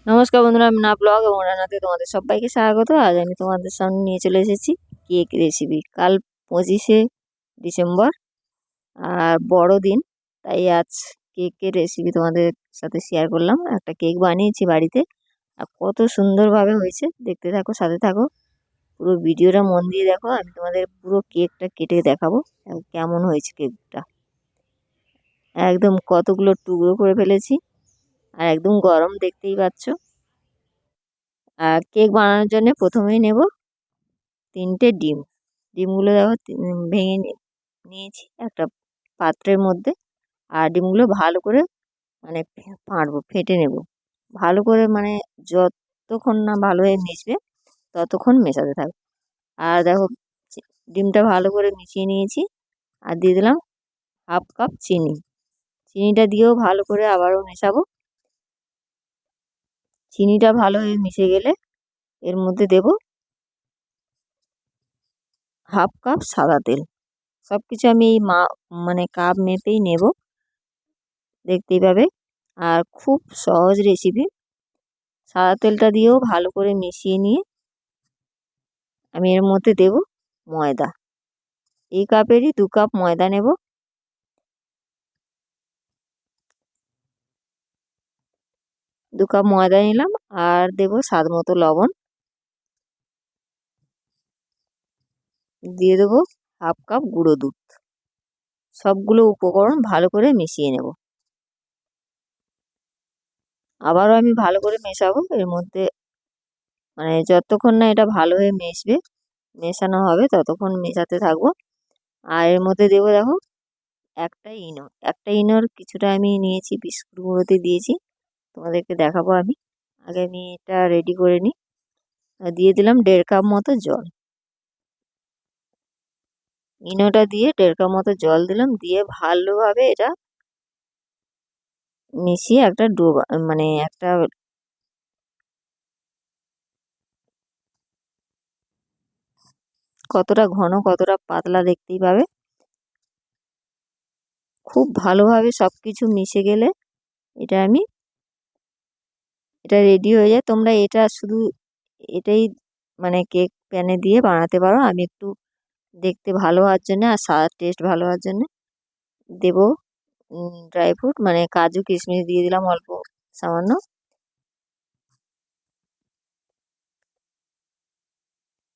নমস্কার বন্ধুরা, আমি না ব্লগ এবং রান্নাতে তোমাদের সবাইকে স্বাগত। আজ আমি তোমাদের সামনে নিয়ে চলে এসেছি কেক রেসিপি। কাল 25শে ডিসেম্বর আর বড়দিন, তাই আজ কেকের রেসিপি তোমাদের সাথে শেয়ার করলাম। একটা কেক বানিয়েছি বাড়িতে, আর কত সুন্দরভাবে হয়েছে। দেখতে থাকো, সাথে থাকো, পুরো ভিডিওটা মন দিয়ে দেখো। আমি তোমাদের পুরো কেকটা কেটে দেখাবো কেমন হয়েছে কেকটা। একদম কতগুলো টুকরো করে ফেলেছি, আর একদম গরম, দেখতেই পাচ্ছ। আর কেক বানানোর জন্য প্রথমেই নেব 3টে ডিম। ডিমগুলো দেখো ভেঙে নিয়েছি একটা পাত্রের মধ্যে। আর ডিমগুলো ভালো করে মানে ফাটবো, ফেটে নেব ভালো করে, মানে যতক্ষণ না ভালো হয়ে মিশবে ততক্ষণ মেশাতে থাকবো। আর দেখো, ডিমটা ভালো করে মিশিয়ে নিয়েছি। আর দিয়ে দিলাম 1/2 কাপ চিনি। চিনিটা দিয়েও ভালো করে আবারও মেশাবো। চিনিটা ভালো হয়ে মিশে গেলে এর মধ্যে দেব 1/2 কাপ সাদা তেল। সব কিছু আমি এই মানে কাপ মেপেই নেব, দেখতেই পাবে। আর খুব সহজ রেসিপি। সাদা তেলটা দিয়েও ভালো করে মিশিয়ে নিয়ে আমি এর মধ্যে দেব ময়দা। এই কাপেরই 2 কাপ ময়দা নেব। 2 কাপ ময়দা নিলাম। আর দেব স্বাদ মতো লবণ। দিয়ে দেবো 1/2 কাপ গুঁড়ো দুধ। সবগুলো উপকরণ ভালো করে মিশিয়ে নেব। আবারও আমি ভালো করে মেশাবো এর মধ্যে, মানে যতক্ষণ না এটা ভালো হয়ে মেশানো হবে ততক্ষণ মেশাতে থাকবো। আর এর মধ্যে দেবো, দেখো, একটা ইনোর কিছুটা আমি নিয়েছি, বিস্কুট গুঁড়োতে দিয়েছি। তোমাদেরকে দেখাবো আমি। আগে আমি এটা রেডি করে নিই। আর দিয়ে দিলাম 1.5 কাপ মতো জল। ইনোটা দিয়ে 1.5 কাপ মতো জল দিলাম, দিয়ে ভালোভাবে এটা মিশিয়ে একটা ডো, মানে একটা কতটা ঘন কতটা পাতলা দেখতেই পাবে। খুব ভালোভাবে সব কিছু মিশে গেলে এটা এটা রেডি হয়ে যায়। তোমরা এটা শুধু এটাই মানে কেক প্যানে দিয়ে বানাতে পারো। আমি একটু দেখতে ভালো হওয়ার জন্য আর স্বাদ টেস্ট ভালো হওয়ার জন্য দেব ড্রাই ফ্রুট, মানে কাজু কিশমিশ দিয়ে দিলাম অল্প সামান্য।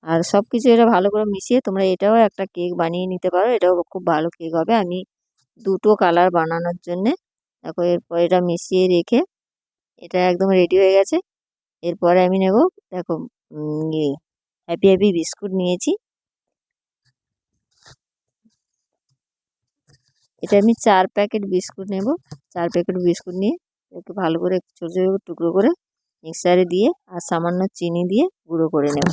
আর সব কিছু এটা ভালো করে মিশিয়ে তোমরা এটাও একটা কেক বানিয়ে নিতে পারো। এটাও খুব ভালো কেক হবে। আমি দুটো কালার বানানোর জন্যে দেখো, এরপর এটা মিশিয়ে রেখে এটা একদম রেডি হয়ে গেছে। এরপরে আমি নেব, দেখো, ইয়ে হ্যাপি হ্যাপি বিস্কুট নিয়েছি। এটা আমি 4 প্যাকেট বিস্কুট নেব। 4 প্যাকেট বিস্কুট নিয়ে একটু ভালো করে ছোটো ছোটো টুকরো করে মিক্সারে দিয়ে আর সামান্য চিনি দিয়ে গুঁড়ো করে নেব।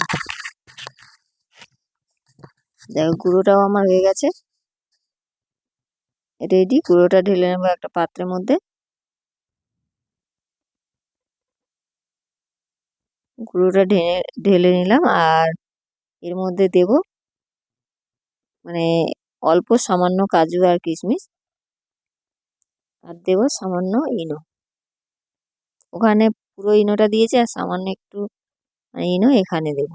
দেখো, গুঁড়োটাও আমার হয়ে গেছে রেডি। গুঁড়োটা ঢেলে নেবো একটা পাত্রের মধ্যে। গুঁড়োটা ঢেলে নিলাম। আর এর মধ্যে দেব, মানে অল্প সামান্য কাজু আর কিশমিশ। আর দেব সামান্য ইনো। ওখানে পুরো ইনোটা দিয়েছি, আর সামান্য একটু মানে ইনো এখানে দেব।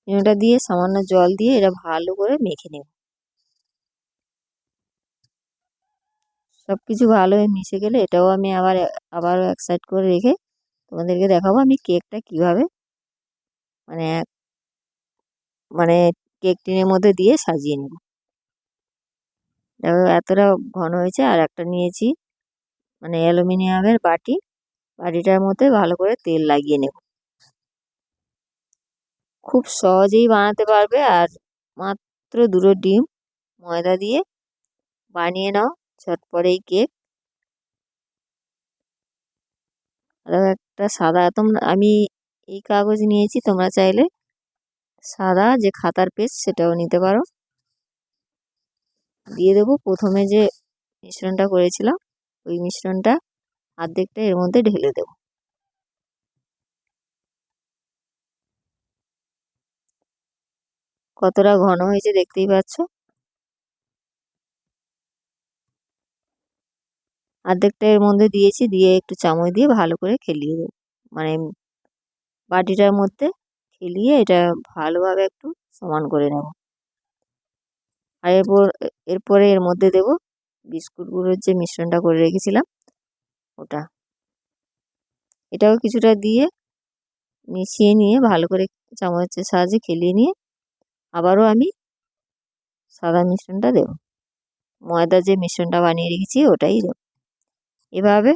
ইনোটা দিয়ে সামান্য জল দিয়ে এটা ভালো করে মেখে নেব। সবকিছু ভালো হয়ে মিশে গেলে এটাও আমি আবার এক সাইড করে রেখে তোমাদেরকে দেখাবো আমি কেকটা কিভাবে মানে মানে কেক টিনের মধ্যে দিয়ে সাজিয়ে নেব। দেখো এতটা ঘন হয়েছে। আর একটা নিয়েছি মানে অ্যালুমিনিয়ামের বাটি। বাটিটার মধ্যে ভালো করে তেল লাগিয়ে নেব। খুব সহজেই বানাতে পারবে। আর মাত্র 2টো ডিম ময়দা দিয়ে বানিয়ে নাও ঝটপট কেক। আর একটা সাদা, আমি এই কাগজ নিয়েছি, তোমরা চাইলে সাদা যে খাতার পেজ সেটাও নিতে পারো। দিয়ে দেবো প্রথমে যে মিশ্রণটা করেছিলাম, ওই মিশ্রণটা অর্ধেকটা এর মধ্যে ঢেলে দেবো। কতটা ঘন হয়েছে দেখতেই পাচ্ছ। অর্ধেকটা এর মধ্যে দিয়েছি, দিয়ে একটু চামচ দিয়ে ভালো করে খেলিয়ে দেবো, মানে বাটিটার মধ্যে খেলিয়ে এটা ভালোভাবে একটু সমান করে নেব। আর এরপরে এর মধ্যে দেব বিস্কুটগুলোর যে মিশ্রণটা করে রেখেছিলাম ওটা, এটাও কিছুটা দিয়ে মিশিয়ে নিয়ে ভালো করে চামচের সাহায্যে খেলিয়ে নিয়ে আবারও আমি সাদা মিশ্রণটা দেব, ময়দার যে মিশ্রণটা বানিয়ে রেখেছি ওটাই দেব। এভাবে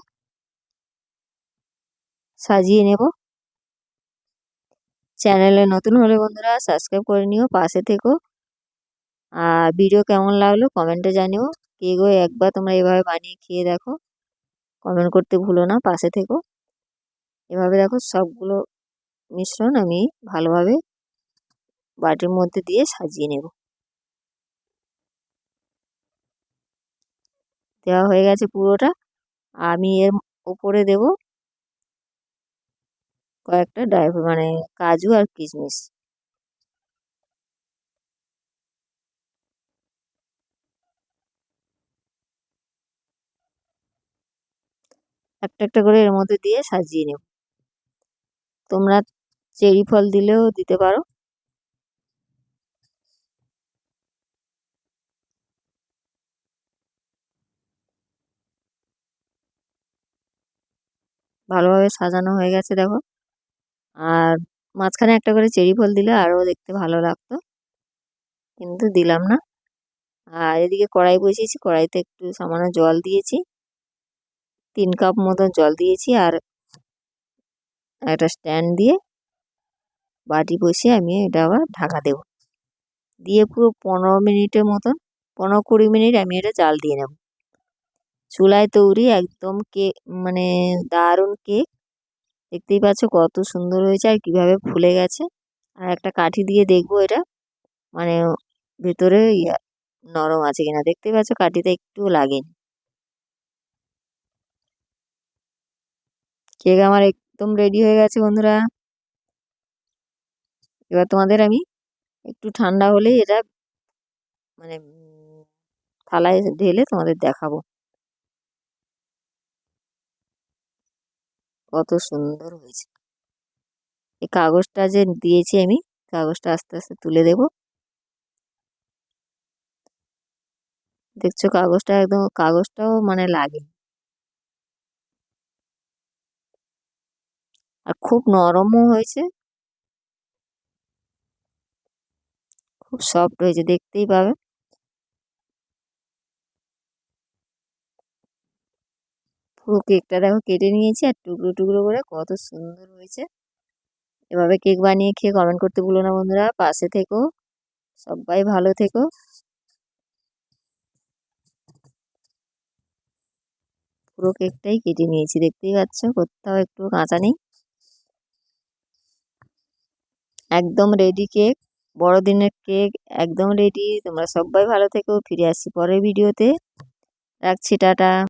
সাজিয়ে নেব। চ্যানেলে নতুন হলে বন্ধুরা সাবস্ক্রাইব করে নিও, পাশে থেকো। আর ভিডিও কেমন লাগলো কমেন্টে জানিও। কেকও একবার তোমরা এভাবে বানিয়ে খেয়ে দেখো, কমেন্ট করতে ভুলো না, পাশে থেকো। এভাবে দেখো সবগুলো মিশ্রণ আমি ভালোভাবে বাটির মধ্যে দিয়ে সাজিয়ে নেব। দেওয়া হয়ে গেছে পুরোটা। আমি এর উপরে দেব কয়েকটা ড্রাই ফ্রুট, মানে কাজু আর কিশমিশ। একটা একটা করে এর মধ্যে দিয়ে সাজিয়ে নেব। তোমরা চেরি ফল দিলেও দিতে পারো। ভালোভাবে সাজানো হয়ে গেছে দেখো। আর মাঝখানে একটা করে চেরি ফল দিলে আরও দেখতে ভালো লাগতো, কিন্তু দিলাম না। আর এদিকে কড়াই বসিয়েছি, কড়াইতে একটু সামান্য জল দিয়েছি, 3 কাপ মতো জল দিয়েছি। আর একটা স্ট্যান্ড দিয়ে বাটি বসিয়ে আমি এটা আবার ঢাকা দেব, দিয়ে পুরো 15 মিনিটের মতন, 15-20 মিনিট আমি এটা জাল দিয়ে নেব। চুলায় তৈরি একদম কেক, মানে দারুণ কেক। দেখতেই পাচ্ছ কত সুন্দর হয়েছে আর কিভাবে ফুলে গেছে। আর একটা কাঠি দিয়ে দেখবো এটা, মানে ভেতরে নরম আছে কিনা। দেখতেই পাচ্ছ কাঠিতে একটু লাগেনি। কেক আমার একদম রেডি হয়ে গেছে বন্ধুরা। এবার তোমাদের আমি একটু ঠান্ডা হলেই এটা মানে থালায় ঢেলে তোমাদের দেখাবো কত সুন্দর হয়েছে। এই কাগজটা যে দিয়েছি আমি, কাগজটা আস্তে আস্তে তুলে দেব। দেখছো কাগজটা একদম, কাগজটাও মানে লাগে, আর খুব নরমও হয়েছে, খুব সফট হয়েছে, দেখতেই পাবে। পুরো কেকটা দেখো কেটে নিয়েছি আর টুকরো টুকরো করে কত সুন্দর হয়েছে। এভাবে কেক বানিয়ে খেয়ে কমেন্ট করতে ভুলো না বন্ধুরা, পাশে থেকো, সবাই ভালো থেকো। পুরো কেকটাই কেটে নিয়েছি, দেখতেই পাচ্ছ কোথাও একটু কাঁচা নেই। একদম রেডি কেক, বড়দিনের কেক একদম রেডি। তোমরা সবাই ভালো থেকো, ফিরে আসছি পরের ভিডিওতে। রাখছি, টাটা।